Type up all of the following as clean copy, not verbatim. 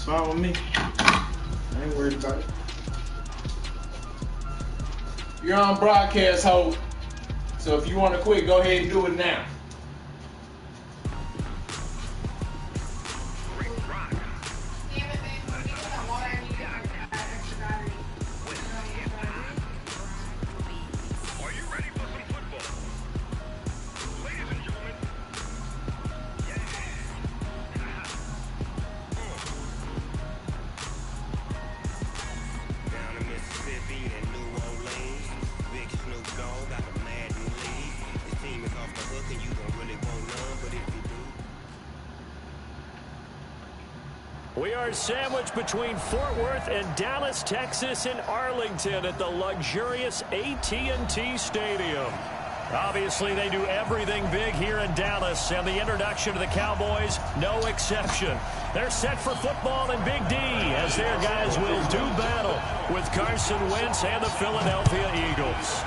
It's fine with me. I ain't worried about it. You're on broadcast, Hope. So if you want to quit, go ahead and do it now. We are sandwiched between Fort Worth and Dallas, Texas, and Arlington at the luxurious AT&T Stadium. Obviously, they do everything big here in Dallas, and the introduction to the Cowboys, no exception. They're set for football in Big D as their guys will do battle with Carson Wentz and the Philadelphia Eagles.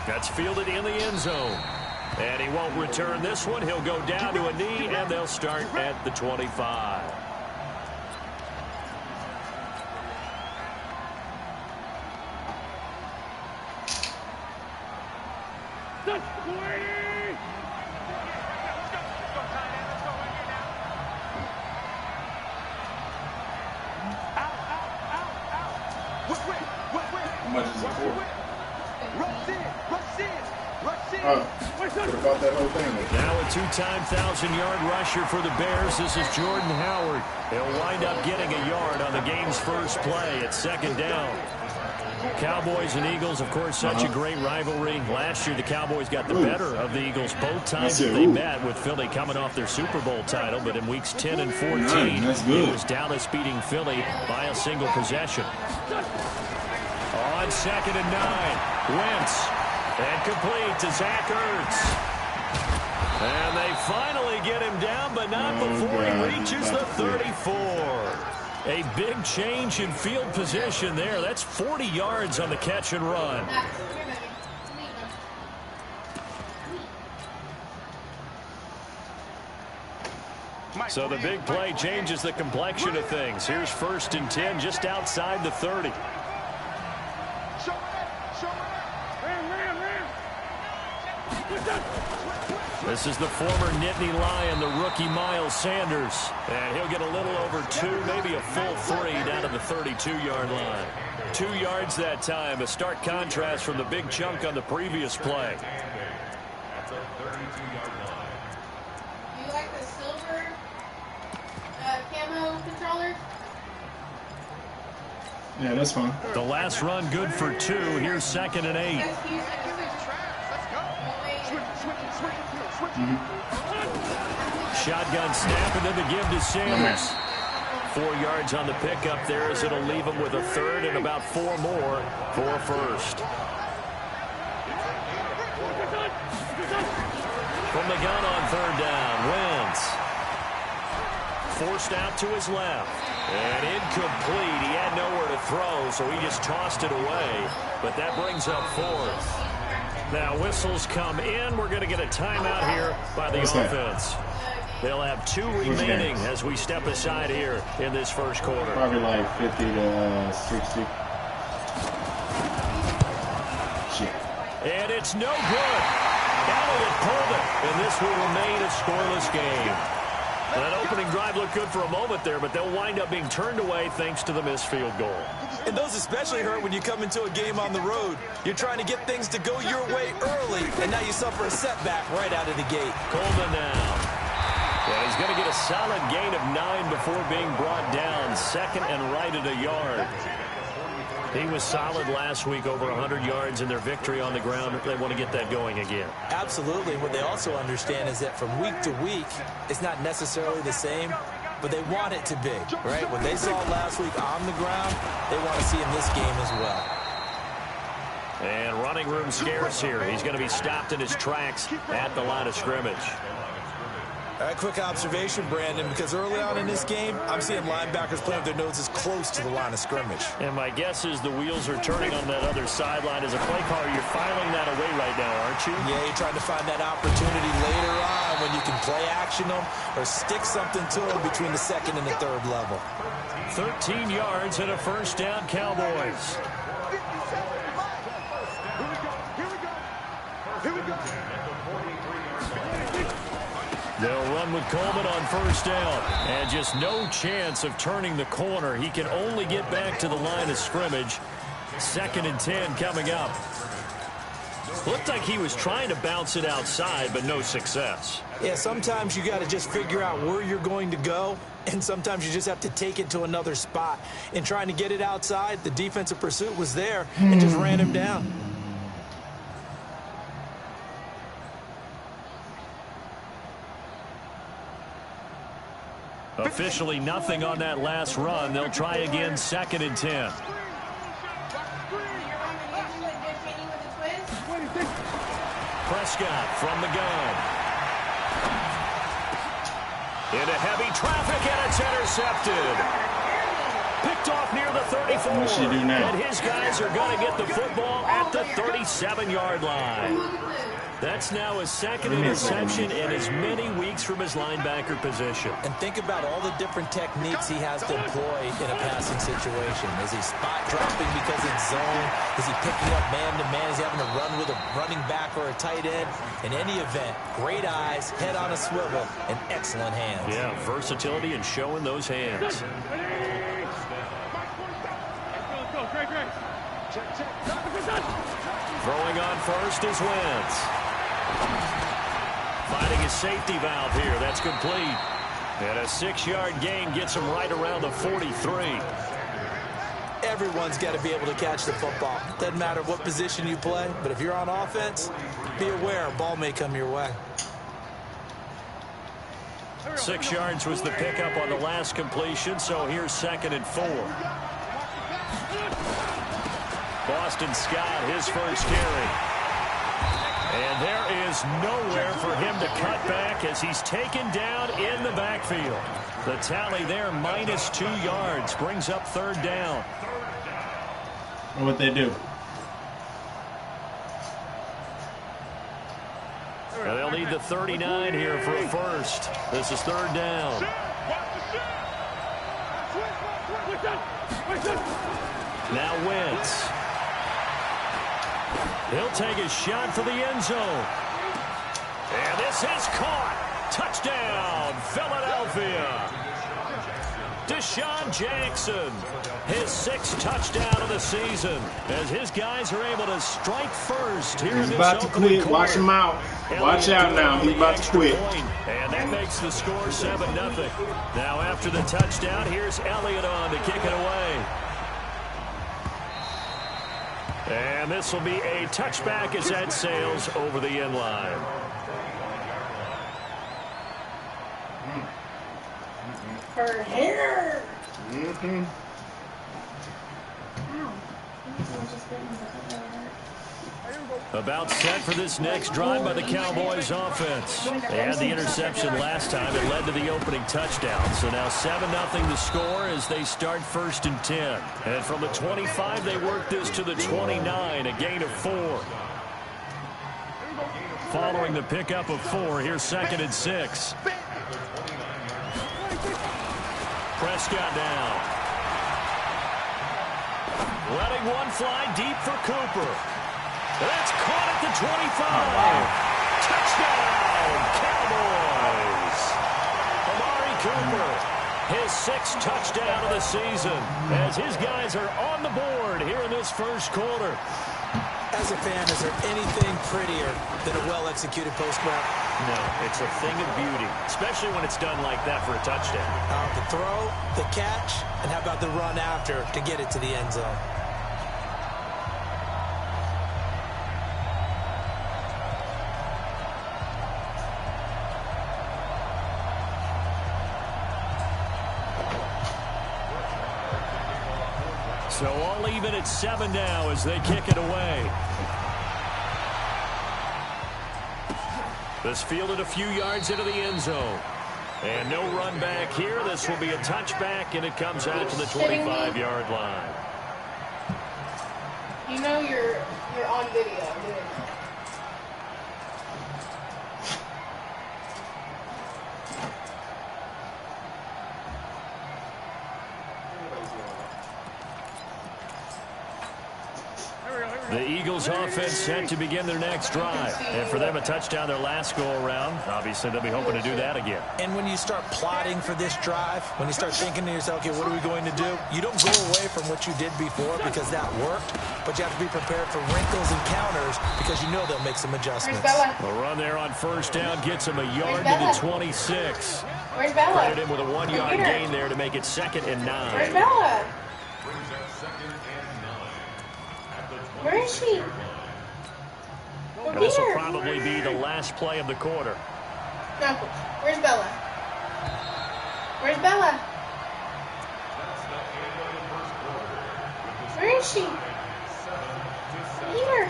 That's fielded in the end zone. And he won't return this one. He'll go down to a knee, and they'll start at the 25. How much is it for? What about that whole thing? Now a two-time 1,000-yard rusher for the Bears. This is Jordan Howard. He'll wind up getting a yard on the game's first play at second down. Cowboys and Eagles, of course, such a great rivalry. Last year, the Cowboys got the better of the Eagles both times that they met, with Philly coming off their Super Bowl title. But in weeks 10 and 14, it was Dallas beating Philly by a single possession. On 2nd and 9, Wentz. And complete to Zach Ertz. And they finally get him down, but not before he reaches the 34. A big change in field position there. That's 40 yards on the catch and run. So the big play changes the complexion of things. Here's 1st and 10 just outside the 30. This is the former Nittany Lion, the rookie Miles Sanders. And he'll get a little over 2, maybe a full 3 down to the 32-yard line. 2 yards that time, a stark contrast from the big chunk on the previous play. That's a 32-yard line. Do you like the silver camo controller? Yeah, that's fine. The last run good for 2. Here's 2nd and 8. Shotgun snap, and then the give to Sanders. 4 yards on the pickup there, as it'll leave him with a 3rd and about 4 more for a 1st. From the gun on 3rd down, Wentz. Forced out to his left. And incomplete. He had nowhere to throw, so he just tossed it away. But that brings up 4th. Now whistles come in. We're going to get a timeout here by the offense. They'll have 2 remaining as we step aside here in this first quarter. Probably like 50 to 60. Shit. And it's no good. Elliott pulled it, and this will remain a scoreless game. That opening drive looked good for a moment there, but they'll wind up being turned away thanks to the missed field goal. And those especially hurt when you come into a game on the road. You're trying to get things to go your way early, and now you suffer a setback right out of the gate. Coleman now. Yeah, he's going to get a solid gain of 9 before being brought down. 2nd and right at a yard. He was solid last week, over 100 yards in their victory on the ground. They want to get that going again. Absolutely. What they also understand is that from week to week, it's not necessarily the same, but they want it to be, right? What they saw last week on the ground, they want to see in this game as well. And running room scarce here. He's going to be stopped in his tracks at the line of scrimmage. Quick observation, Brandon, because early on in this game, I'm seeing linebackers playing with their noses close to the line of scrimmage. And my guess is the wheels are turning on that other sideline. As a play caller, you're filing that away right now, aren't you? Yeah, you're trying to find that opportunity later on when you can play action them or stick something to them between the second and the third level. 13 yards and a first down, Cowboys. They'll run with Coleman on first down. And just no chance of turning the corner. He can only get back to the line of scrimmage. 2nd and 10 coming up. Looked like he was trying to bounce it outside, but no success. Yeah, sometimes you got to just figure out where you're going to go, and sometimes you just have to take it to another spot. In trying to get it outside, the defensive pursuit was there and just ran him down. Officially nothing on that last run. They'll try again, 2nd and 10. Prescott from the gun. Into heavy traffic, and it's intercepted. Picked off near the 34. What should he do now? And his guys are going to get the football at the 37-yard line. That's now his 2nd interception in as many weeks from his linebacker position. And think about all the different techniques he has to employ in a passing situation. Is he spot dropping because it's zone? Is he picking up man-to-man? Is he having to run with a running back or a tight end? In any event, great eyes, head on a swivel, and excellent hands. Yeah, versatility and showing those hands. Throwing on first is Wentz. Finding his safety valve here. That's complete. And a 6-yard gain gets him right around the 43. Everyone's got to be able to catch the football. Doesn't matter what position you play, but if you're on offense, be aware a ball may come your way. 6 yards was the pickup on the last completion, so here's 2nd and 4. Boston Scott, his first carry. And there is nowhere for him to cut back as he's taken down in the backfield. The tally there, -2 yards, brings up 3rd down. What they do? And they'll need the 39 here for a first. This is 3rd down. Now Wentz. He'll take a shot for the end zone. And this is caught. Touchdown, Philadelphia. Deshaun Jackson, his 6th touchdown of the season, as his guys are able to strike first here in this about to quit. quarter. Watch him out. Watch out now. He's about to quit. And that makes the score 7-0. Now after the touchdown, here's Elliott on to kick it away. And this will be a touchback as that sails over the end line. Her hair. About set for this next drive by the Cowboys offense. They had the interception last time. It led to the opening touchdown. So now 7-0 the score as they start 1st and 10. And from the 25, they work this to the 29, a gain of 4. Following the pickup of 4, here's 2nd and 6. Prescott down. Letting one fly deep for Cooper. That's caught at the 25. Touchdown, Cowboys. Amari Cooper, his 6th touchdown of the season, as his guys are on the board here in this first quarter. As a fan, is there anything prettier than a well-executed post route? No, it's a thing of beauty, especially when it's done like that for a touchdown. The throw, the catch, and how about the run after to get it to the end zone? So all even at 7 now as they kick it away. This fielded a few yards into the end zone. And no run back here. This will be a touchback, and it comes out to the 25-yard line. You know you're on video doing that. The Eagles offense set to begin their next drive. And for them, a touchdown their last go-around. Obviously, they'll be hoping to do that again. And when you start plotting for this drive, when you start thinking to yourself, okay, what are we going to do? You don't go away from what you did before because that worked, but you have to be prepared for wrinkles and counters because you know they'll make some adjustments. A run there on first down gets him a yard to the 26. Where's Bella? Credited him with a 1-yard gain there to make it 2nd and 9. Where's Bella? Where is she? This will probably be the last play of the quarter. No, where's Bella? Where's Bella? Where is she? Get her.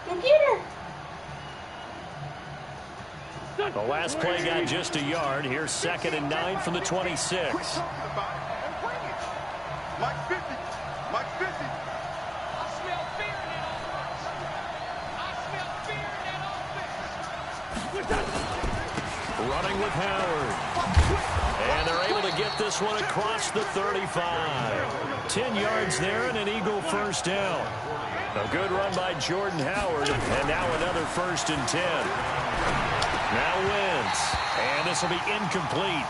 Go get her. The last play got just a yard. Here's 2nd and 9 from the 26. Running with Howard. And they're able to get this one across the 35. 10 yards there and an Eagle first down. A good run by Jordan Howard. And now another 1st and 10. Now Wentz. And this will be incomplete.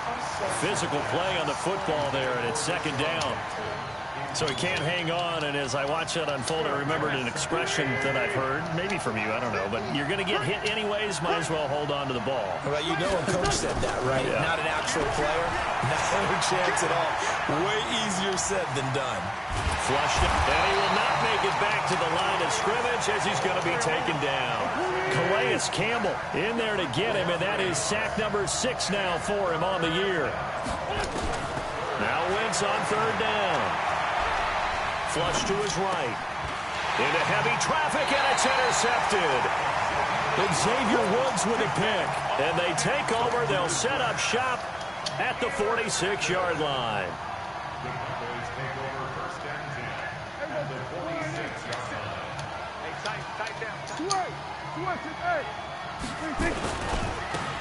Physical play on the football there, and it's 2nd down. So he can't hang on, and as I watch that unfold, I remembered an expression that I've heard, maybe from you, I don't know, but you're going to get hit anyways, might as well hold on to the ball. Well, you know a coach said that, right? Yeah. Not an actual player. No chance at all. Way easier said than done. Flushed it, and he will not make it back to the line of scrimmage as he's going to be taken down. Calais Campbell in there to get him, and that is sack number 6 now for him on the year. Now Wentz on 3rd down. Flush to his right. Into heavy traffic, and it's intercepted. Xavier Woods with a pick. And they take over. They'll set up shop at the 46-yard line.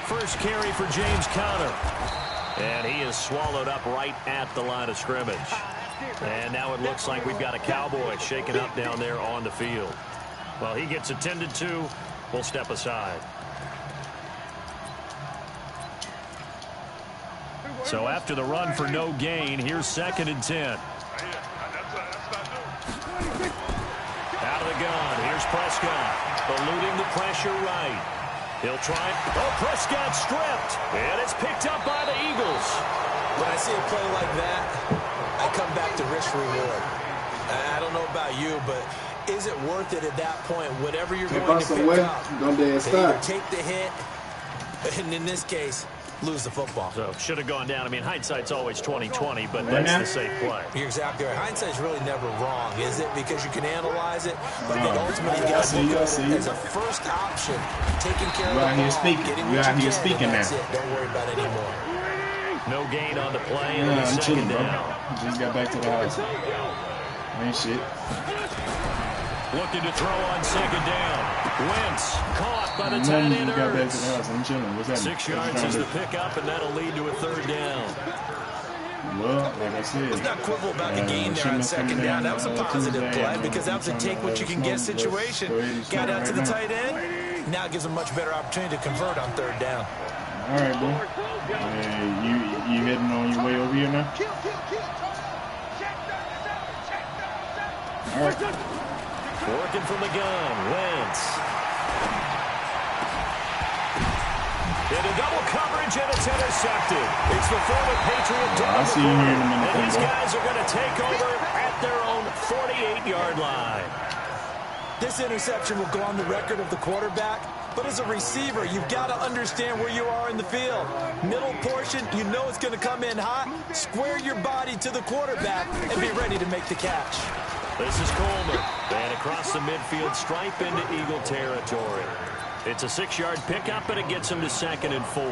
First carry for James Conner. And he is swallowed up right at the line of scrimmage. And now it looks like we've got a Cowboy shaken up down there on the field. Well, he gets attended to. We'll step aside. So after the run for no gain, here's 2nd and 10. Out of the gun. Here's Prescott. Eluding the pressure right. He'll try. Oh, Prescott stripped. And it's picked up by the Eagles. When I see a play like that, I come back to risk reward. I don't know about you, but is it worth it at that point? Whatever you're going to pick up, either take the hit, and in this case, lose the football. So should have gone down. I mean, hindsight's always 20/20, but that's the safe play. You're exactly right. Hindsight's really never wrong, is it? Because you can analyze it, but then ultimately you got to look at it as a first option, taking care of the ball, getting what you can, that's it. Don't worry about it anymore. No gain on the play, and it's 2nd down. Just got back to the house. Ain't shit. Looking to throw on 2nd down. Wentz caught by the tight end. Got back to the house. I'm chilling. What's happening? 6 yards is the pickup, and that'll lead to a 3rd down. Well, like I said, let's not quibble about the gain there on 2nd down. That was a positive play because that was a take-what-you-can-get situation. Got out to the tight end. Now it gives them much better opportunity to convert on 3rd down. All right, bro. You heading on your way over here now? All right. Working from the gun, Wentz. Into double coverage, and it's intercepted. It's the former Patriot double corner. And these guys are going to take over at their own 48-yard line. This interception will go on the record of the quarterback, but as a receiver, you've got to understand where you are in the field. Middle portion, you know it's going to come in hot. Square your body to the quarterback and be ready to make the catch. This is Coleman. And across the midfield stripe into Eagle territory. It's a 6-yard pickup, and it gets him to 2nd and 4.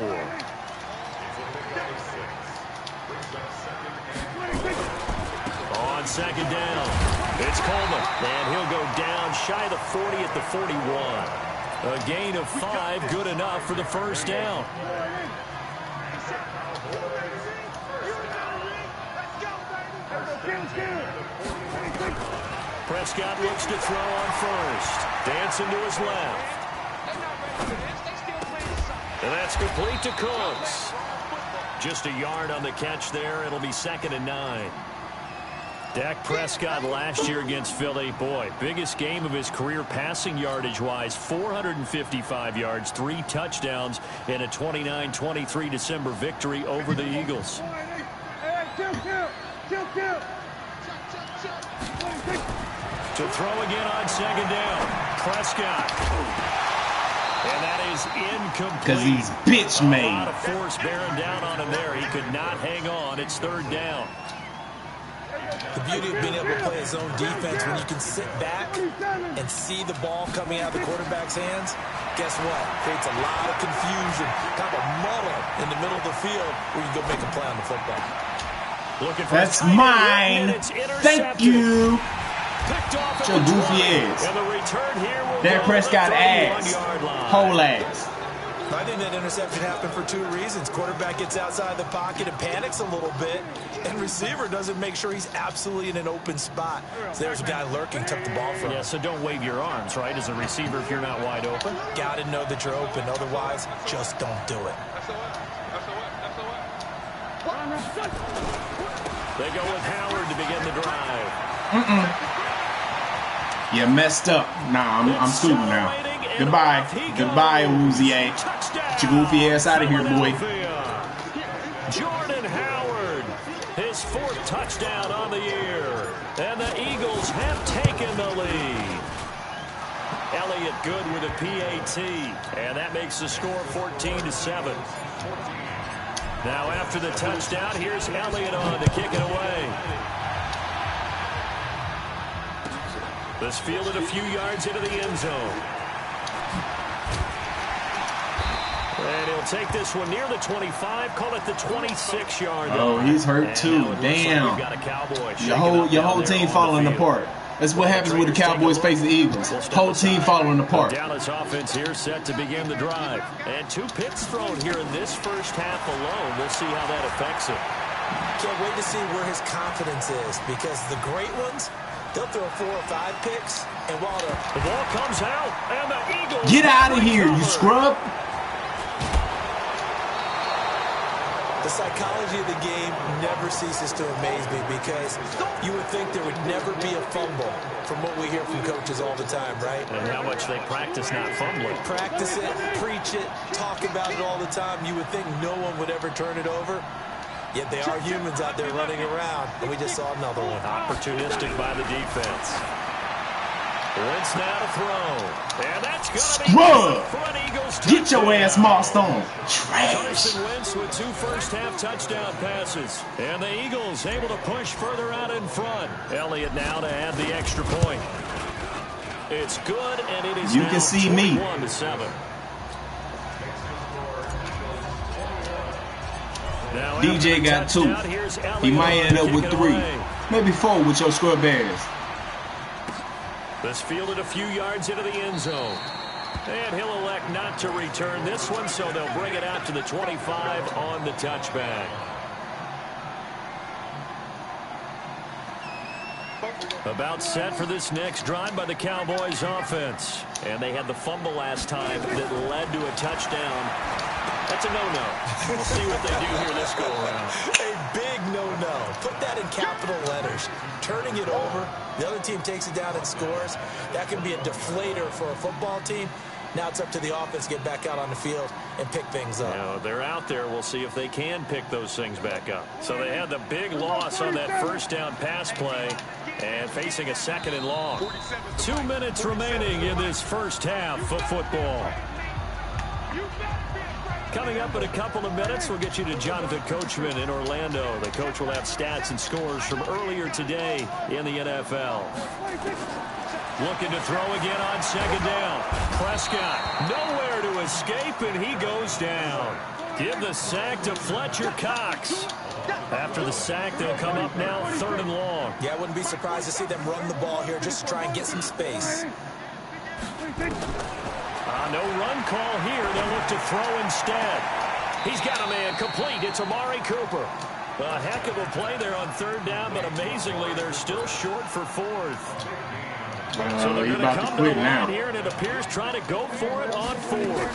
On 2nd down, it's Coleman, and he'll go down shy of the 40 at the 41. A gain of 5, good enough for the first down. Prescott looks to throw on first. Dancing to his left. And that's complete to Cooks. Just a yard on the catch there. It'll be 2nd and 9. Dak Prescott last year against Philly. Boy, biggest game of his career passing yardage-wise. 455 yards, 3 touchdowns in a 29-23 December victory over the Eagles. To throw again on 2nd down. Prescott. And that is incomplete. Because he's bitch made. A lot of force bearing down on him there. He could not hang on. It's 3rd down. The beauty of being able to play his own defense when you can sit back and see the ball coming out of the quarterback's hands, guess what? Creates a lot of confusion, kind of a muddle in the middle of the field where you can go make a play on the football. That's mine. Thank you. Your goofy ass. Dak Prescott ass. Whole ass. I think that interception happened for 2 reasons. Quarterback gets outside the pocket and panics a little bit, and receiver doesn't make sure he's absolutely in an open spot. So there's a guy lurking, took the ball from him. Yeah, so don't wave your arms, right, as a receiver if you're not wide open. Got to know that you're open. Otherwise, just don't do it. They go with Howard to begin the drive. You messed up. Nah, I'm scooting now. Goodbye. Goodbye, Woozy A. Get your goofy ass out of here, boy. Jordan Howard, his 4th touchdown on the year. And the Eagles have taken the lead. Elliott good with a PAT. And that makes the score 14-7. Now after the touchdown, here's Elliott on to kick it away. This fielded a few yards into the end zone. And he'll take this one near the 25, call it the 26-yard line. Oh, he's hurt too. Damn. Your whole team falling apart. That's what happens when the Cowboys face the Eagles. Whole team falling apart. Dallas offense here set to begin the drive. And 2 picks thrown here in this first half alone. We'll see how that affects him. Can't wait to see where his confidence is, because the great ones, they'll throw 4 or 5 picks, and while the ball comes out, and the Eagles get out of here, you scrub. The psychology of the game never ceases to amaze me, because you would think there would never be a fumble from what we hear from coaches all the time, right? And how much they practice not fumbling. Practice it, preach it, talk about it all the time. You would think no one would ever turn it over. Yet they are humans out there running around, and we just saw another one. Opportunistic by the defense. Wentz now to throw. And that's going to be for an Eagles touchdown. Get your ass mossed on. Trash. Carson Wentz with 2 first-half touchdown passes. And the Eagles able to push further out in front. Elliott now to add the extra point. It's good, and it is you can see me. 21-7. Now, DJ got 2. He might end up with 3. Maybe 4 with your scrub ass. This fielded a few yards into the end zone. And he'll elect not to return this one, so they'll bring it out to the 25 on the touchback. About set for this next drive by the Cowboys offense. And they had the fumble last time that led to a touchdown. That's a no-no. We'll see what they do here this go-around. A big no-no. Put that in capital letters. Turning it over, the other team takes it down and scores. That can be a deflator for a football team. Now it's up to the offense to get back out on the field and pick things up. Now, they're out there. We'll see if they can pick those things back up. So they had the big loss on that first down pass play and facing a 2nd and long. 2 minutes remaining in this first half of football. Coming up in a couple of minutes, we'll get you to Jonathan Coachman in Orlando. The coach will have stats and scores from earlier today in the NFL. Looking to throw again on 2nd down. Prescott nowhere escape, and he goes down. Give the sack to Fletcher Cox. After the sack, they'll come up now 3rd and long. Yeah, I wouldn't be surprised to see them run the ball here just to try and get some space. No run call here. They'll look to throw instead. He's got a man complete. It's Amari Cooper. A heck of a play there on 3rd down, but amazingly, they're still short for 4th. So they're going to come to the line here, and it appears trying to go for it on 4th.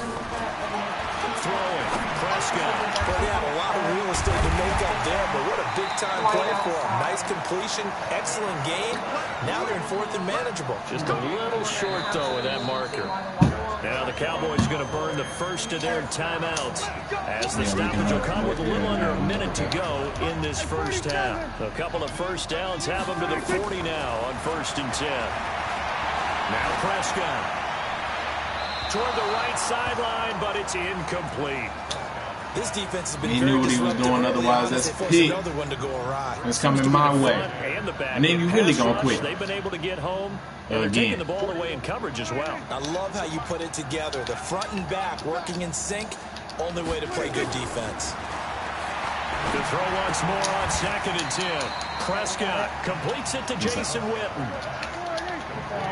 Throwing. Prescott. Well, they had a lot of real estate to make up there, but what a big-time play for him. Nice completion, excellent game. Now they're in 4th and manageable. Just a little short, though, with that marker. Now the Cowboys are going to burn the first of their timeouts as the stoppage will come with a little under a minute to go in this first half. A couple of first downs have them to the 40 now on 1st and 10. Now Prescott toward the right sideline, but it's incomplete. This defense has been he knew what he was doing, otherwise that's a pick. It's coming my way. And then you really going to quit. They've been able to get home. They're taking the ball away in coverage as well. I love how you put it together. The front and back working in sync. Only way to play good defense. To throw once more on 2nd and 10. Prescott completes it to Jason Witten.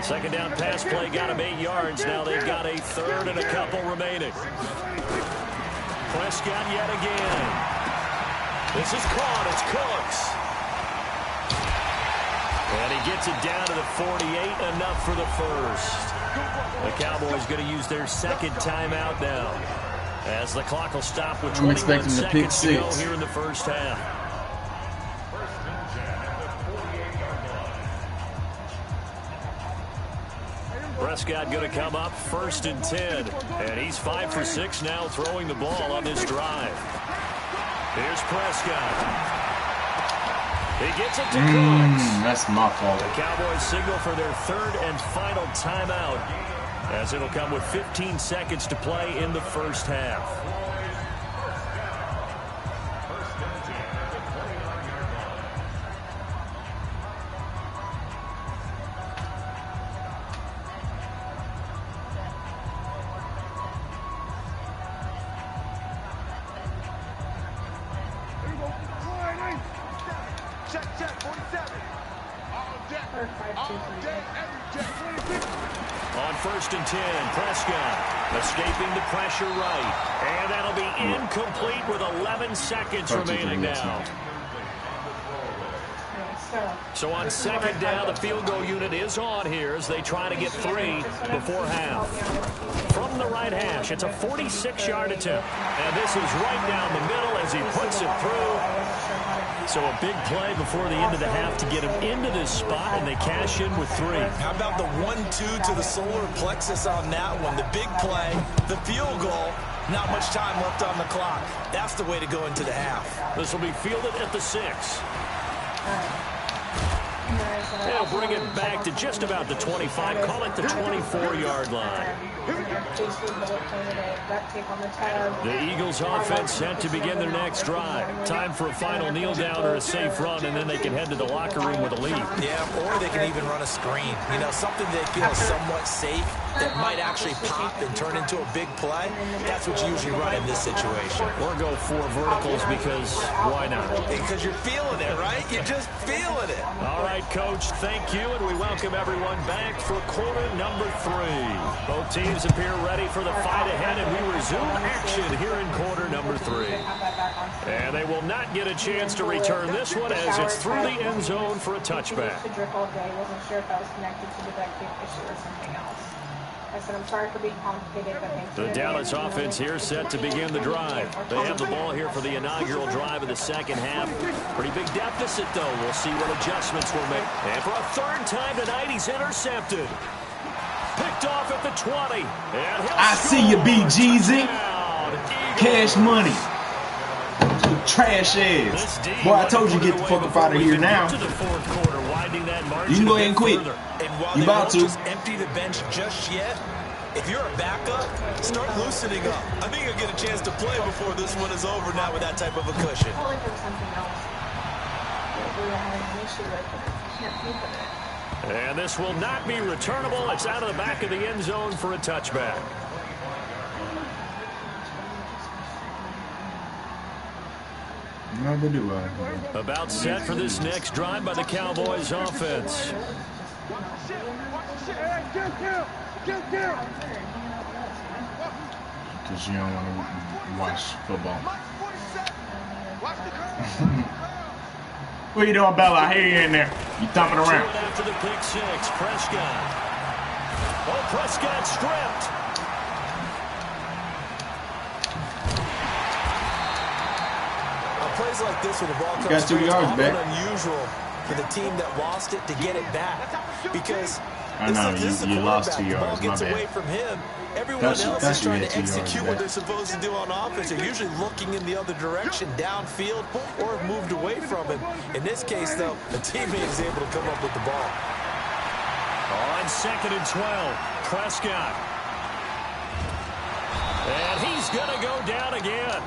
2nd down pass play got him 8 yards. Now they've got a 3rd and a couple remaining. Prescott yet again. This is caught. It's Cooks. And he gets it down to the 48, enough for the first. The Cowboys going to use their 2nd timeout now, as the clock will stop with 21 seconds to go here in the first half. Prescott going to come up 1st and 10, and he's 5 for 6 now throwing the ball on this drive. Here's Prescott. He gets it to Cooks. That's my fault. The Cowboys signal for their 3rd and final timeout, as it'll come with 15 seconds to play in the first half. On 1st and 10, Prescott escaping the pressure right. And that'll be incomplete with 11 seconds remaining now. So on 2nd down, the field goal unit is on here as they try to get 3 before half. From the right hash, it's a 46-yard attempt. And this is right down the middle as he puts it through. So a big play before the end of the half to get him into this spot, and they cash in with 3. How about the 1-2 to the solar plexus on that one? The big play, the field goal, not much time left on the clock. That's the way to go into the half. This will be fielded at the 6. They'll bring it back to just about the 25. Call it the 24-yard line. The Eagles offense set to begin their next drive. Time for a final kneel down or a safe run, and then they can head to the locker room with a lead. Yeah, or they can even run a screen. You know, something they feel somewhat safe that might actually pop and turn into a big play. That's what you usually run in this situation. Or go 4 verticals because why not? Because you're feeling it, right? You're just feeling it. All right, Coach, thank you, and we welcome everyone back for quarter number 3. Both teams appear ready for the fight ahead, and we resume action here in quarter number 3. And they will not get a chance to return this one as it's through the end zone for a touchback. I said, I'm sorry for being complicated, but thanks. The Dallas offense here set to begin the drive. They have the ball here for the inaugural drive of the second half. Pretty big deficit, though. We'll see what adjustments we'll make. And for a 3rd time tonight, he's intercepted. Picked off at the 20. I see you, BGZ. Cash money. Trash ass. Boy, I told you get the fuck up out of here now. You can go ahead and quit. You about to. Empty the bench just yet. If you're a backup, start loosening up. I think you'll get a chance to play before this one is over now with that type of a cushion. And this will not be returnable. It's out of the back of the end zone for a touchback. Nothing to do. About set for this next drive by the Cowboys offense. Because you don't want to watch football. What you doing, Bella? I hear you in there. You thumping around. After the pick six, Prescott. Oh, Prescott stripped. Plays like this when the ball comes got 2 yards back. Unusual for the team that lost it to get it back, because I know you lost 2 yards. The ball gets away from him. Everyone else is trying to execute what they're supposed to do on offense. They're usually looking in the other direction, downfield, or have moved away from him. In this case, though, the teammate is able to come up with the ball. On 2nd and 12, Prescott. And he's going to go down again.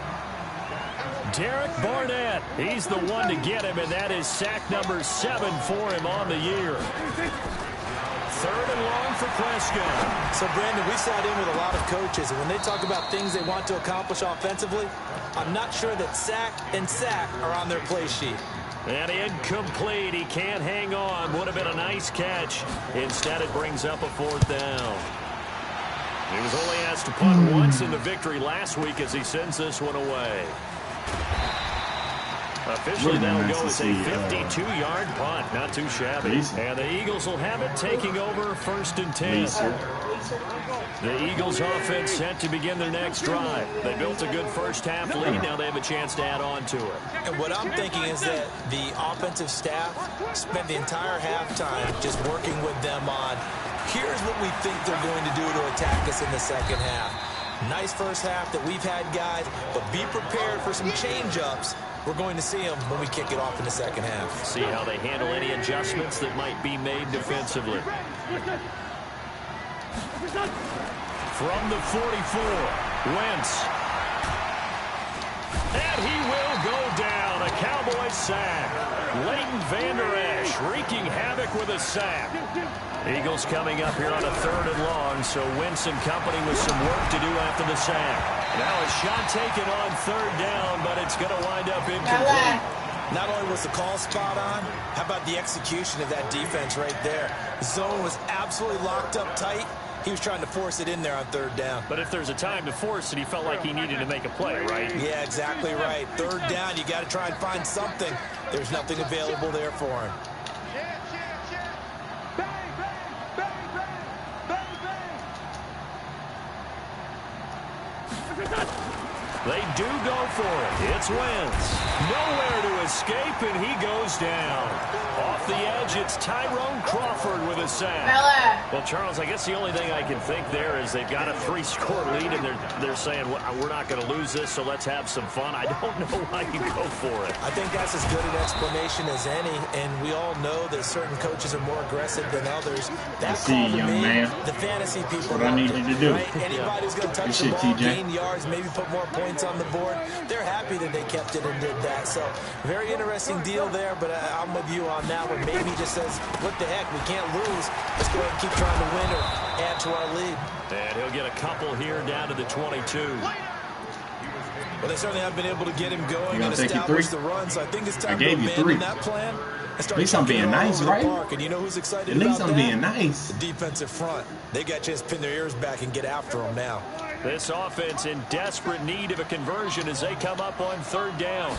Derek Barnett, he's the one to get him, and that is sack number 7 for him on the year. 3rd and long for Prescott. So, Brandon, we sat in with a lot of coaches, and when they talk about things they want to accomplish offensively, I'm not sure that sack and sack are on their play sheet. And incomplete. He can't hang on. Would have been a nice catch. Instead, it brings up a 4th down. He was only asked to punt once in the victory last week as he sends this one away. Officially, that'll go as a 52-yard punt. Not too shabby. And the Eagles will have it, taking over 1st and 10. The Eagles offense set to begin their next drive. They built a good first half lead. Now they have a chance to add on to it. And what I'm thinking is that the offensive staff spent the entire halftime just working with them on, here's what we think they're going to do to attack us in the second half. Nice first half that we've had, guys, but be prepared for some change-ups. We're going to see them when we kick it off in the second half. See how they handle any adjustments that might be made defensively. From the 44, Wentz. And he will go down. A Cowboy sack. Leighton Vander Esch wreaking havoc with a sack. Eagles coming up here on a 3rd and long, so Wentz and company with some work to do after the sack. Now a shot taken on 3rd down, but it's going to wind up incomplete. Not only was the call spot on, how about the execution of that defense right there? The zone was absolutely locked up tight. He was trying to force it in there on 3rd down. But if there's a time to force it, he felt like he needed to make a play, right? Yeah, exactly right. 3rd down, you got to try and find something. There's nothing available there for him. They do go for it. It's Wentz. Nowhere to escape, and he goes down. Off the edge, it's Tyrone Crawford with a sack. Well, Charles, I guess the only thing I can think there is they've got a 3-score lead, and they're saying, well, we're not going to lose this, so let's have some fun. I don't know why you go for it. I think that's as good an explanation as any, and we all know that certain coaches are more aggressive than others. That's young man. The fantasy people. What I need you to do. Right? Anybody who's going to touch the ball, gain yards, maybe put more points on the board, they're happy that they kept it and did that. So, very interesting deal there, but I'm with you on that one. Maybe he just says, what the heck, we can't lose. Let's go ahead and keep trying to win or add to our lead. And he'll get a couple here down to the 22. Well, they certainly have been able to get him going and establish the run, so I think it's time to abandon that plan. At least I'm being nice, right? And you know who's excited At least I'm being nice. The defensive front. They got a chance to pin their ears back and get after him now. This offense in desperate need of a conversion as they come up on 3rd down.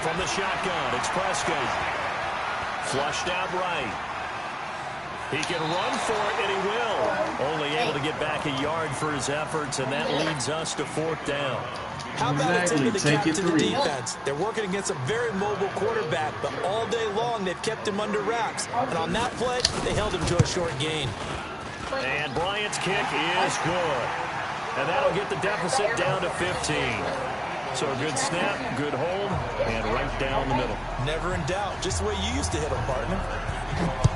From the shotgun, it's Prescott. Flushed out right. He can run for it, and he will. Only able to get back a yard for his efforts, and that leads us to 4th down. How about a tip of the cap to the defense? They're working against a very mobile quarterback, but all day long they've kept him under wraps. And on that play, they held him to a short gain. And Bryant's kick is good. And that'll get the deficit down to 15. So a good snap, good hold, and right down the middle. Never in doubt. Just the way you used to hit them, partner.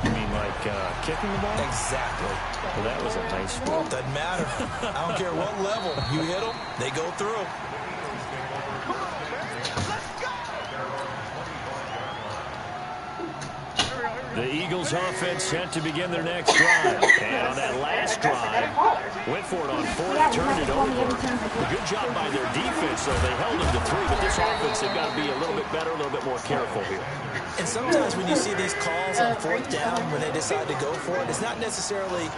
You mean like kicking the ball? Exactly. Well, that was a nice one. Doesn't matter. I don't care what level. You hit them, they go through. The Eagles offense set to begin their next drive. And on that last drive, Went for it on fourth, turned it over. A good job by their defense, though. They held them to 3, but this offense, they've got to be a little bit better, a little bit more careful here. And sometimes when you see these calls on fourth down, when they decide to go for it, it's not necessarily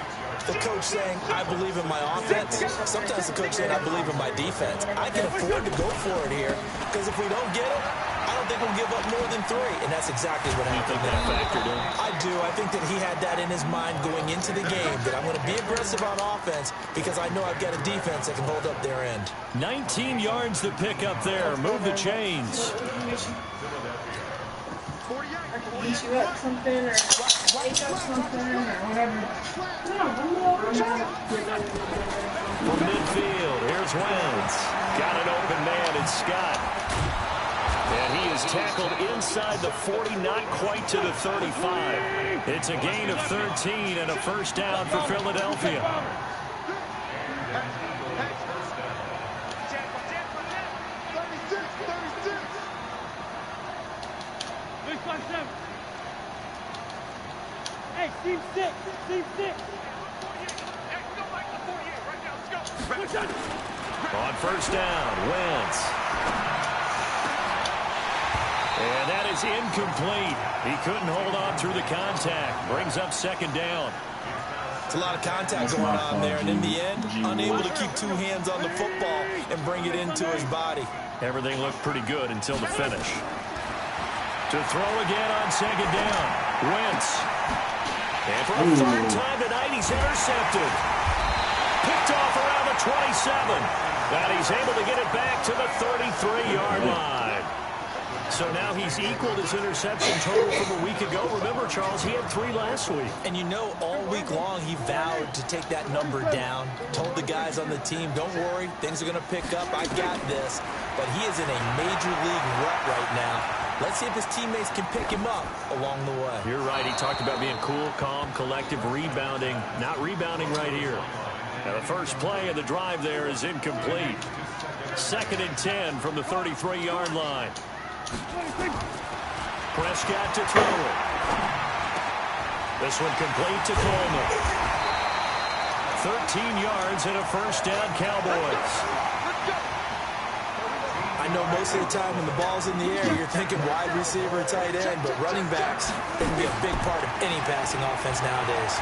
the coach saying, I believe in my offense. Sometimes the coach saying, I believe in my defense. I can afford to go for it here, because if we don't get it, I don't think we'll give up more than 3, and that's exactly what happened there. Factored in. I do. I think that he had that in his mind going into the game, that I'm going to be aggressive on offense because I know I've got a defense that can hold up their end. 19 yards to pick up there. Move the chains. Beat you up something or wake up something or whatever. From midfield, here's Wentz. Got an open man, it's Scott. And he is tackled inside the 40, not quite to the 35. It's a gain of 13 and a first down for Philadelphia. Hey, team 6, team 6. On first down, Wentz. And that is incomplete. He couldn't hold on through the contact. Brings up second down. It's a lot of contact going on there, and in the end, unable to keep 2 hands on the football and bring it into his body. Everything looked pretty good until the finish. To throw again on second down, Wentz. And for the third time tonight, he's intercepted. Picked off around the 27. And he's able to get it back to the 33-yard line. So now he's equaled his interception total from a week ago. Remember, Charles, he had 3 last week. And you know, all week long, he vowed to take that number down. Told the guys on the team, don't worry, things are going to pick up. I got this. But he is in a major league rut right now. Let's see if his teammates can pick him up along the way. You're right. He talked about being cool, calm, collective, rebounding. Not rebounding right here. Now the first play of the drive there is incomplete. 2nd and 10 from the 33-yard line. Prescott to throw it. This one complete to Coleman. 13 yards and a first down, Cowboys. I know most of the time when the ball's in the air, you're thinking wide receiver, tight end, but running backs can be a big part of any passing offense nowadays.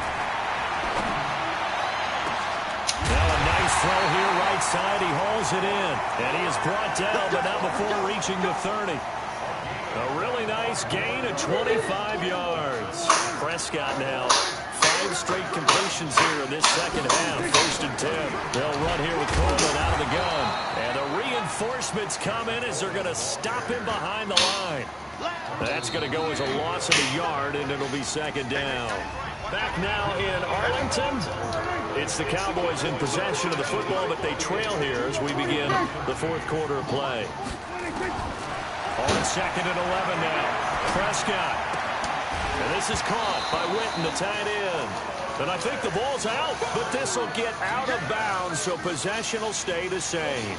Now a nice throw here right side. He hauls it in. And he is brought down, but not before reaching the 30. A really nice gain of 25 yards. Prescott now 5 straight completions here in this second half. 1st and 10. They'll run here with Coleman out of the gun. And the reinforcements come in as they're going to stop him behind the line. That's going to go as a loss of a yard, and it'll be 2nd down. Back now in Arlington. It's the Cowboys in possession of the football, but they trail here as we begin the 4th quarter of play. On 2nd and 11 now. Prescott. And this is caught by Witten, the tight end. And I think the ball's out, but this will get out of bounds, so possession will stay the same.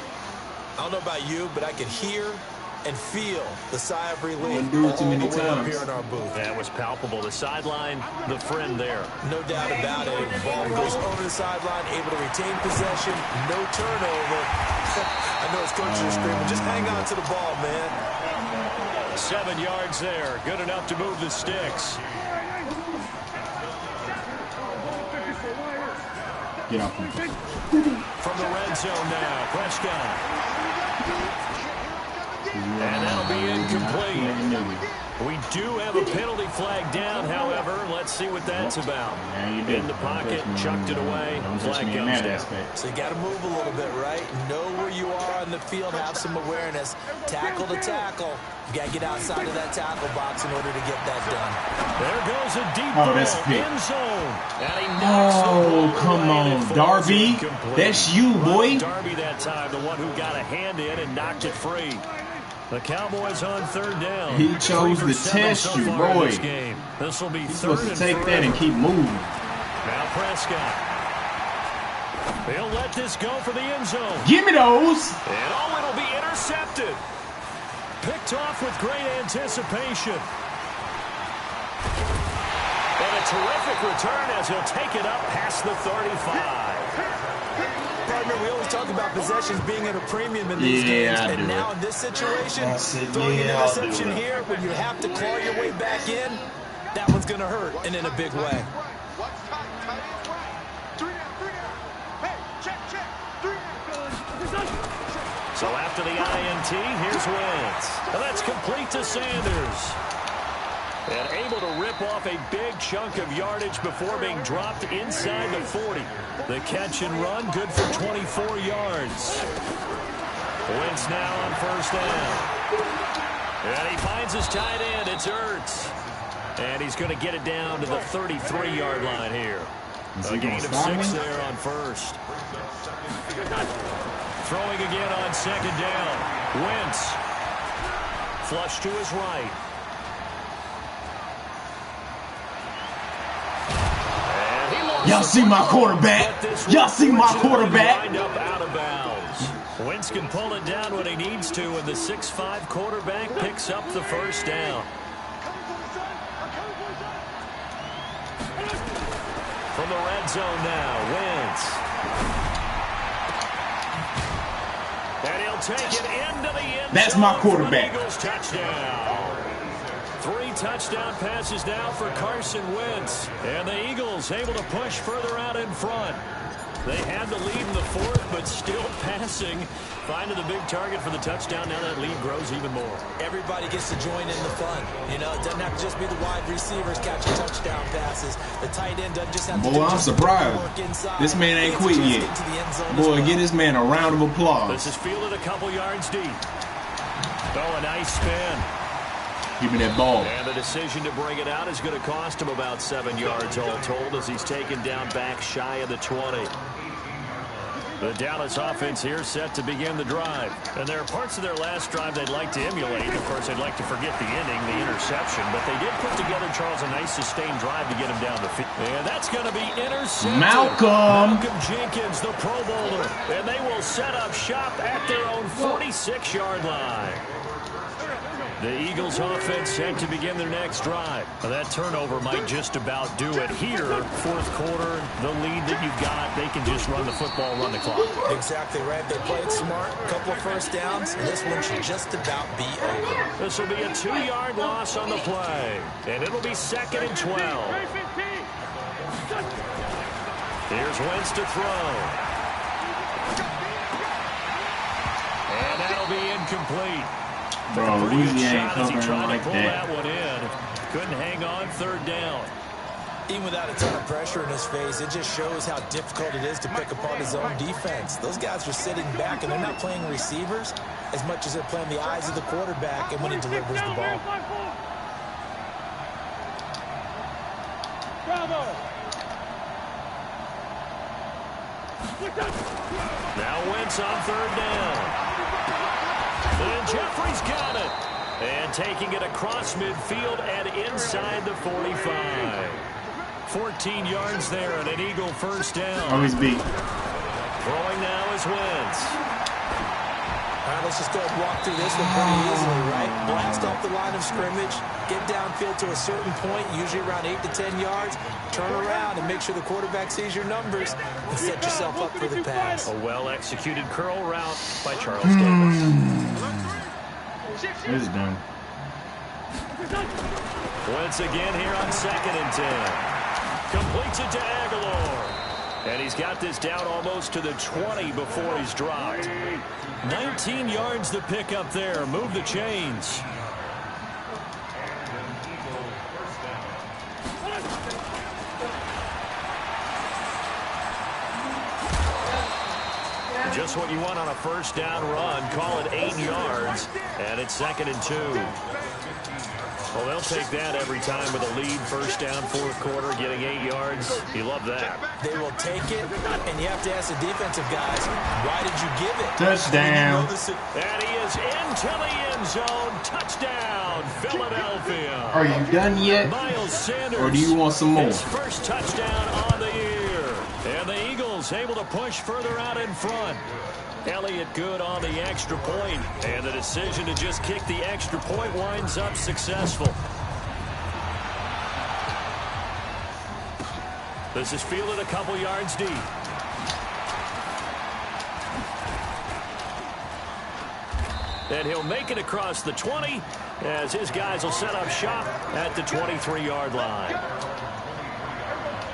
I don't know about you, but I could hear and feel the sigh of relief Don't do it too many all the way up times. here in our booth. That was palpable. The sideline, the friend there. No doubt about it. Ball goes over the sideline, able to retain possession, no turnover. I know his coaches are screaming, just hang on to the ball, man. 7 yards there. Good enough to move the sticks. Get off. From the red zone now, Prescott. And that'll be incomplete. We do have a penalty flag down, however. Let's see what that's about. In the pocket, chucked it away, flag comes down. So you got to move a little bit, right? Know where you are on the field, have some awareness. Tackle to tackle. You got to get outside of that tackle box in order to get that done. There goes a deep that's ball, big. end zone. And he knocks the ball come right on, in. Darby. Incomplete. That's you, boy. Darby that time, the one who got a hand in and knocked it free. The Cowboys on 3rd down. He chose to test you, boy. This will be You're 3rd supposed to and take forever. that and keep moving. Now Prescott. He'll let this go for the end zone. Give me those. And it'll be intercepted. Picked off with great anticipation. And a terrific return as he'll take it up past the 35. Partner, we always talk about possessions being at a premium in these games, and now in this situation, throwing an interception here when you have to claw your way back in, that one's going to hurt, and in a big way. So after the INT, here's Wentz. And that's complete to Sanders. And able to rip off a big chunk of yardage before being dropped inside the 40. The catch and run, good for 24 yards. Wentz now on first down. And he finds his tight end. It's Ertz. And he's going to get it down to the 33-yard line here. A gain of 6 there on first. Throwing again on second down. Wentz. Flush to his right. Y'all see my quarterback? Y'all see my quarterback? Out of bounds. Wentz can pull it down when he needs to, and the 6'5" quarterback picks up the first down. From the red zone now, Wentz. And he'll take it into the end zone. That's my quarterback. Eagles touchdown. 3 touchdown passes now for Carson Wentz. And the Eagles able to push further out in front. They had the lead in the 4th, but still passing. Finding the big target for the touchdown. Now that lead grows even more. Everybody gets to join in the fun. You know, it doesn't have to just be the wide receivers catching touchdown passes. The tight end doesn't just have to Boy, I'm surprised. This man ain't quit yet. Boy, give this man a round of applause. This is fielded a couple yards deep. Oh, a nice spin. Give me that ball. And the decision to bring it out is going to cost him about 7 yards all told as he's taken down back shy of the 20. The Dallas offense here set to begin the drive. And there are parts of their last drive they'd like to emulate. Of course, they'd like to forget the inning, the interception. But they did put together, Charles, a nice sustained drive to get him down the field. And that's going to be intercepted. Malcolm Jenkins, the Pro Bowler. And they will set up shop at their own 46-yard line. The Eagles offense set to begin their next drive. Now that turnover might just about do it here. 4th quarter, the lead that you've got, they can just run the football, run the clock. Exactly right. They played smart. A couple of first downs, and this one should just about be over. This will be a 2-yard loss on the play. And it'll be 2nd and 12. Here's Wentz to throw. And that'll be incomplete. Bro, we ain't covering like that. One in. Couldn't hang on 3rd down. Even without a ton of pressure in his face, it just shows how difficult it is to pick apart his own defense. Those guys are sitting back, and they're not playing receivers as much as they're playing the eyes of the quarterback and when he delivers the ball. Bravo! Now Wentz on 3rd down. And Jeffrey's got it. And taking it across midfield and inside the 45. 14 yards there and an Eagle first down. Always beat. Throwing now is Wentz. All right, let's just go and walk through this one pretty easily, right? Blast off the line of scrimmage, get downfield to a certain point, usually around 8 to 10 yards, turn around and make sure the quarterback sees your numbers and set yourself up for the pass. A well-executed curl route by Charles Davis. This is done. Once again here on 2nd and 10. Completes it to Aguilar. And he's got this down almost to the 20 before he's dropped. 19 yards to pick up there. Move the chains. Just what you want on a first down run. Call it 8 yards. And it's 2nd and 2. Well, they'll take that every time with a lead. First down, 4th quarter, getting 8 yards. You love that. They will take it, and you have to ask the defensive guys, why did you give it? Touchdown. And he is into the end zone. Touchdown, Philadelphia. Are you done yet? Miles Sanders. Or do you want some more? His first touchdown on the year. And the Eagles able to push further out in front. Elliott good on the extra point, and the decision to just kick the extra point winds up successful. This is fielded a couple yards deep. And he'll make it across the 20 as his guys will set up shop at the 23-yard line.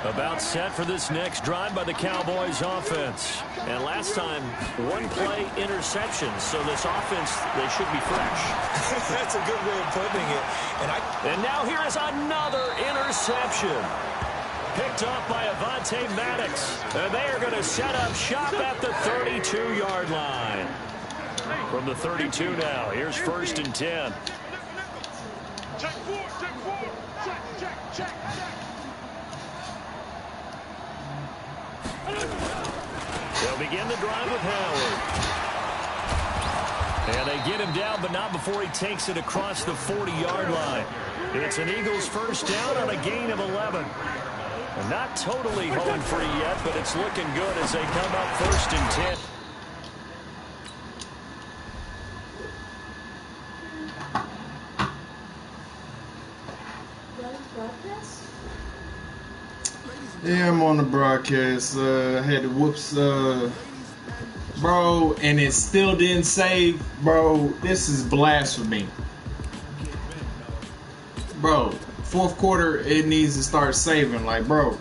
About set for this next drive by the Cowboys offense. And last time, one play interception. So this offense, they should be fresh. That's a good way of putting it. And now here is another interception. Picked up by Avonte Maddox. And they are going to set up shop at the 32-yard line. From the 32 now, here's 1st and 10. Check four. Check. They'll begin the drive with Howard. And they get him down, but not before he takes it across the 40-yard line. It's an Eagles first down on a gain of 11. And not totally home free yet, but it's looking good as they come up 1st and 10. Yeah, I'm on the broadcast. Had to whoops, bro, and it still didn't save, bro. This is blasphemy, bro. 4th quarter, it needs to start saving, like, bro.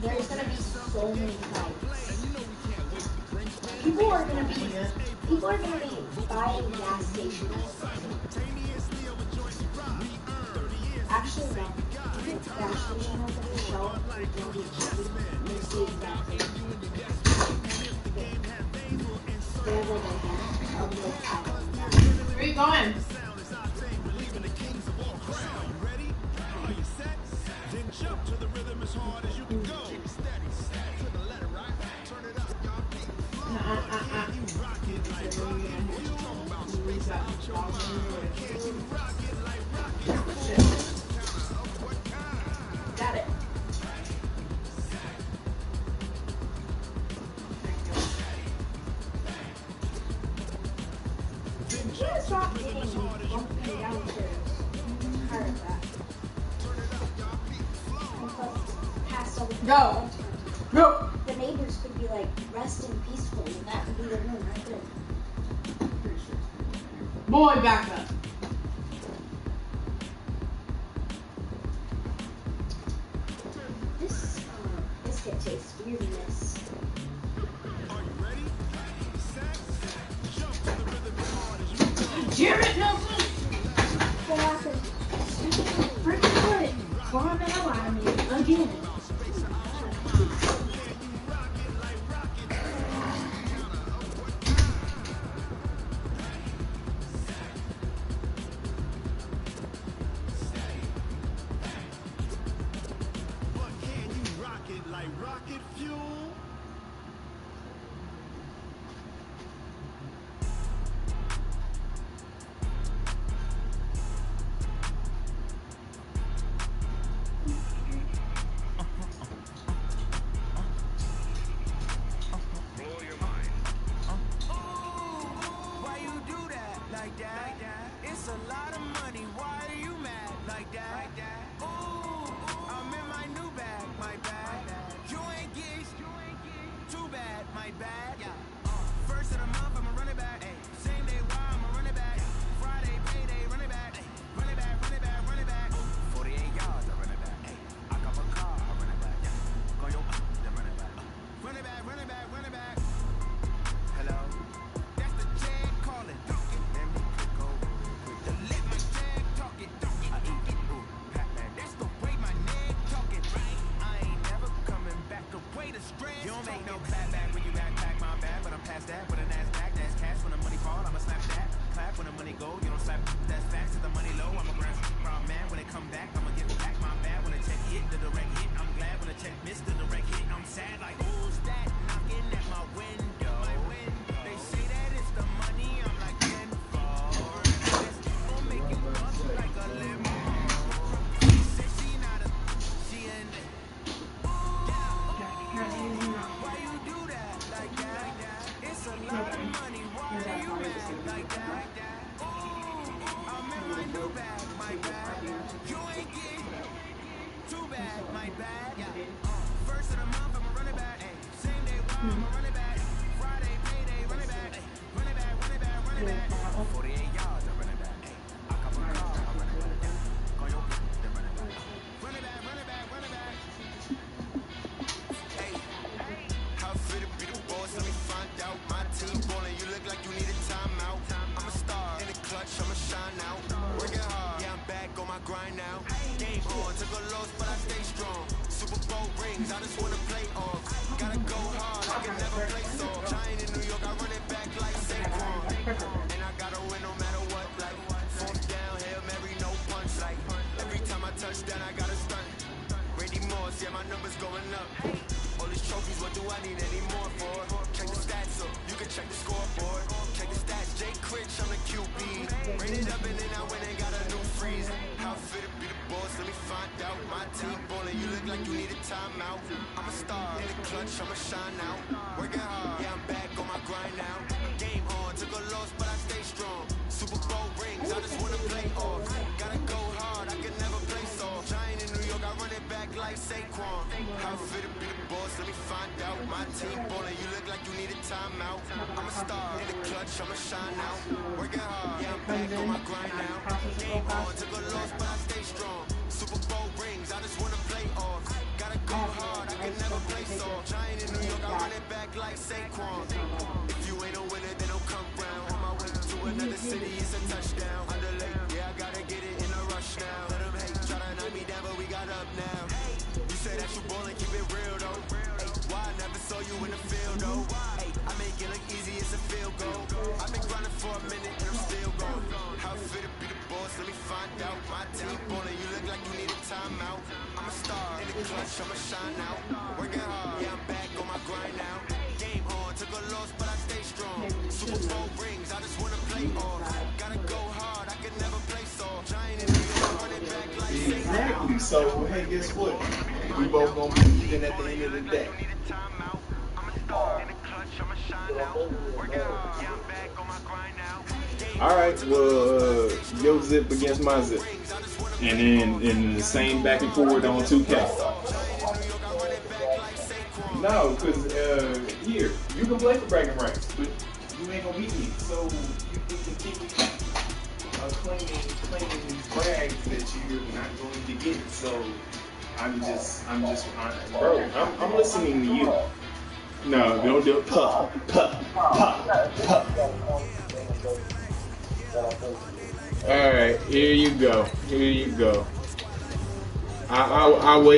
There's gonna be so many fights. People are gonna be buying gas stations. Actually, no. I think gas station has a shelf going to be cheap. Let's see exactly. They have like a gas of like items. Where are you going? Got it. You gotta stop getting bumping downstairs. I'm tired of that. Pass over. Go. Go. The neighbors could be like resting peacefully, and that would be the room right there. Boy, back up. This biscuit tastes weird in this. Damn it, Nelson! What happened? Freaking put it. Bomb the hell out of me again. Ooh, I'm in my new bag, my bag. You ain't geeks. You don't make no clap back when you backpack my bad, but I'm past that with an ass back. That's cash when the money fall, I'ma slap that. Clap when the money go, you don't slap. That's facts. If the money low, I'm a grand proud man. When it come back, I'ma give it back my bad. When the check hit, the direct hit, I'm glad. When the check missed, the direct hit, I'm sad. Like who's that knocking at my window? They say that it's the money, I'm like tenfold. This gon' make you bust like a limo. She said she not a, she in it. Why you do that like that? It's a lot of money. Why you mad like that? I'm in my new bag, my bag. You ain't getting too bad, my bag. First of the month, I'ma run it back. Same day, I'ma run it back. Friday, payday, run it back. Run it back, run it back, run it back. 48 yards, I run it back. I come on car, I run it back. Call your then run it back. Run it back, run it back, run it back. Hey, how fit to be the boss? Let me find out. My team ballin', you look like you need a timeout. I'm a star in the clutch, I'ma shine out. Working hard, yeah, I'm back on my grind now. Game on, took a loss, but I stay strong. Super Bowl rings, I just wanna play off. Gotta go hard, I can never play soft. Giant in New York, I run it back like Saquon. And I gotta win no matter what. Like fourth down, Hail Mary, no punch. Like every time I touch down, I gotta stunt. Brady Moss, yeah, my numbers going up. All these trophies, what do I need any more for? Check the stats up, you can check the scoreboard. Check the stats, Jake Critch, I'm the QB. Ran it up and then I went and got a new freeze. How fit to be the boss, let me find out. My team ballin', you look like you need a timeout. I'm a star in the clutch, I'ma shine out. Working hard, yeah, I'm back on my grind now. Game on, took a loss, but I stay strong. Super Bowl rings, I just wanna play off. Gotta go hard, I can never play soft. Giant in New York, I run it back like Saquon. How fit to be the boss, let me find out. My team ballin', you look like you need a timeout. I'm a star in the clutch, I'ma shine out. Working hard, yeah, I'm back on my grind now. Game on, took a loss, but I stay strong. Super Bowl rings, I just wanna play off. Gotta go hard, I can never play soft. Giant in New York, I run it back like Saquon. If you ain't a winner, then don't come round. On my way to another city, it's a touchdown. Underlay, yeah, I gotta get it in a rush now. Let them hate, try to knock me down, but we got up now. You say that you ballin', keep it real though. Hey, why I never saw you in the field though? Hey, I make it look easy, it's a field goal. I've been grinding for a minute and I'm still going. How fit to be the boss, let me find out. My team ballin', you look like you need a timeout. I'm a star in the clutch, I'ma shine out. Working hard, yeah, I'm back on my grind now. Game on, took a loss, but I stay strong. Super Bowl rings, I just wanna play off. Gotta go hard, I can never play soft. Giant in New York, run it back like Exactly. So, hey, guess what? We both gonna be even at the end of the day. Alright, well, your zip against my zip. And then in the same back and forward on 2K. No, because here, you can play for bragging rights, but you ain't gonna beat me. So you can continue claiming these brags that you're not going to get. So I'm listening to you. No, don't do it. Puh. All right, here you go. I wait.